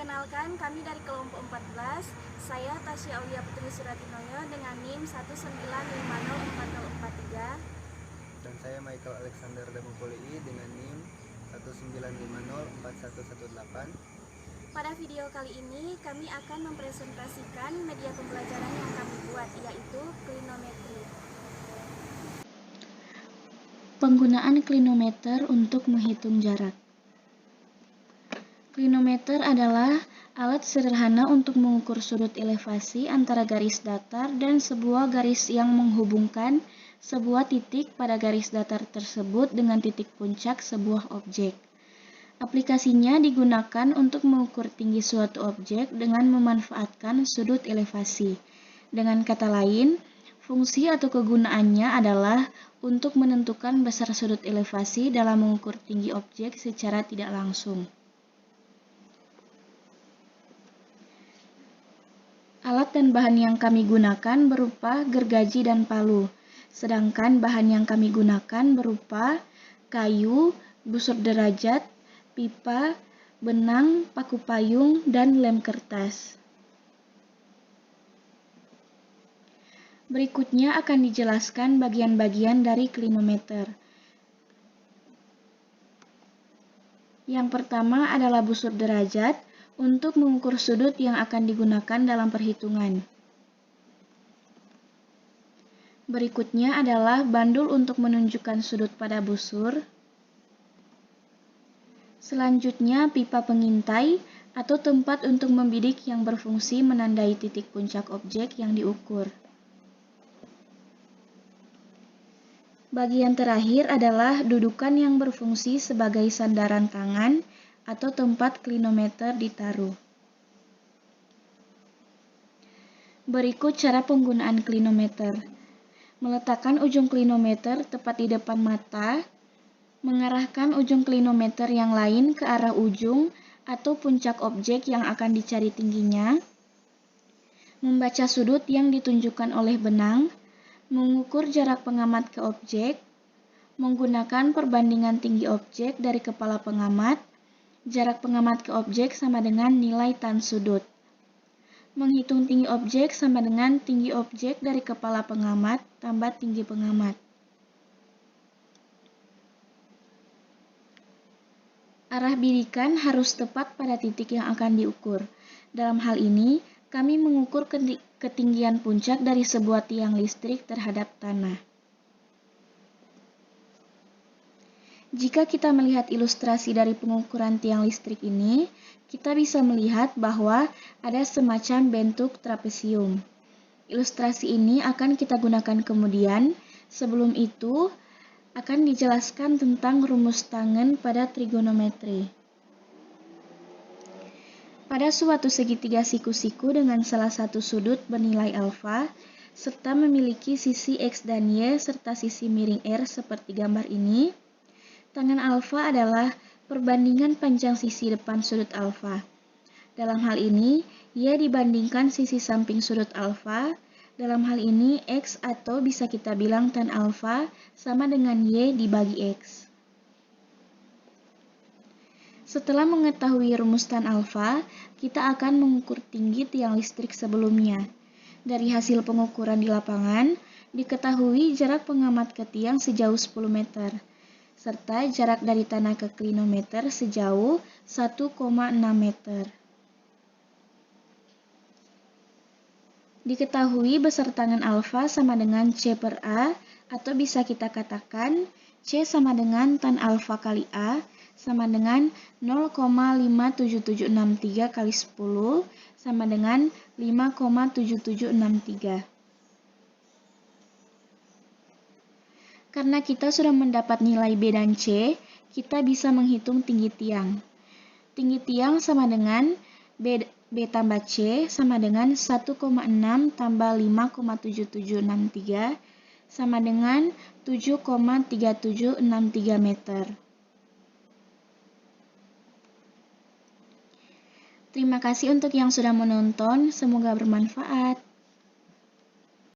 Perkenalkan, kami dari kelompok 14. Saya Tasya Aulia Putri Suratinoyo dengan NIM 1950443. Dan saya Michael Alexander Damopoli dengan NIM 195041118. Pada video kali ini, kami akan mempresentasikan media pembelajaran yang kami buat, yaitu klinometri. Penggunaan klinometer untuk menghitung jarak. Klinometer adalah alat sederhana untuk mengukur sudut elevasi antara garis datar dan sebuah garis yang menghubungkan sebuah titik pada garis datar tersebut dengan titik puncak sebuah objek. Aplikasinya digunakan untuk mengukur tinggi suatu objek dengan memanfaatkan sudut elevasi. Dengan kata lain, fungsi atau kegunaannya adalah untuk menentukan besar sudut elevasi dalam mengukur tinggi objek secara tidak langsung. Alat dan bahan yang kami gunakan berupa gergaji dan palu, sedangkan bahan yang kami gunakan berupa kayu, busur derajat, pipa, benang, paku payung, dan lem kertas. Berikutnya akan dijelaskan bagian-bagian dari klinometer. Yang pertama adalah busur derajat untuk mengukur sudut yang akan digunakan dalam perhitungan. Berikutnya adalah bandul untuk menunjukkan sudut pada busur. Selanjutnya pipa pengintai atau tempat untuk membidik yang berfungsi menandai titik puncak objek yang diukur. Bagian terakhir adalah dudukan yang berfungsi sebagai sandaran tangan atau tempat klinometer ditaruh. Berikut cara penggunaan klinometer. Meletakkan ujung klinometer tepat di depan mata, mengarahkan ujung klinometer yang lain ke arah ujung atau puncak objek yang akan dicari tingginya, membaca sudut yang ditunjukkan oleh benang, mengukur jarak pengamat ke objek, menggunakan perbandingan tinggi objek dari kepala pengamat. Jarak pengamat ke objek sama dengan nilai tan sudut. Menghitung tinggi objek sama dengan tinggi objek dari kepala pengamat tambah tinggi pengamat. Arah bidikan harus tepat pada titik yang akan diukur. Dalam hal ini, kami mengukur ketinggian puncak dari sebuah tiang listrik terhadap tanah. Jika kita melihat ilustrasi dari pengukuran tiang listrik ini, kita bisa melihat bahwa ada semacam bentuk trapesium. Ilustrasi ini akan kita gunakan kemudian. Sebelum itu, akan dijelaskan tentang rumus tangen pada trigonometri. Pada suatu segitiga siku-siku dengan salah satu sudut bernilai alfa, serta memiliki sisi X dan Y serta sisi miring R seperti gambar ini, tangen alfa adalah perbandingan panjang sisi depan sudut alfa. Dalam hal ini, Y dibandingkan sisi samping sudut alfa. Dalam hal ini, X atau bisa kita bilang tan alfa sama dengan Y dibagi X. Setelah mengetahui rumus tan alfa, kita akan mengukur tinggi tiang listrik sebelumnya. Dari hasil pengukuran di lapangan, diketahui jarak pengamat ke tiang sejauh 10 meter. Serta jarak dari tanah ke klinometer sejauh 1,6 meter. Diketahui besar tangen alfa sama dengan C per A, atau bisa kita katakan C sama dengan tan alfa kali A sama dengan 0,57763 kali 10 sama dengan 5,7763. Karena kita sudah mendapat nilai B dan C, kita bisa menghitung tinggi tiang. Tinggi tiang sama dengan B tambah C sama dengan 1,6 tambah 5,7763 sama dengan 7,3763 meter. Terima kasih untuk yang sudah menonton, semoga bermanfaat.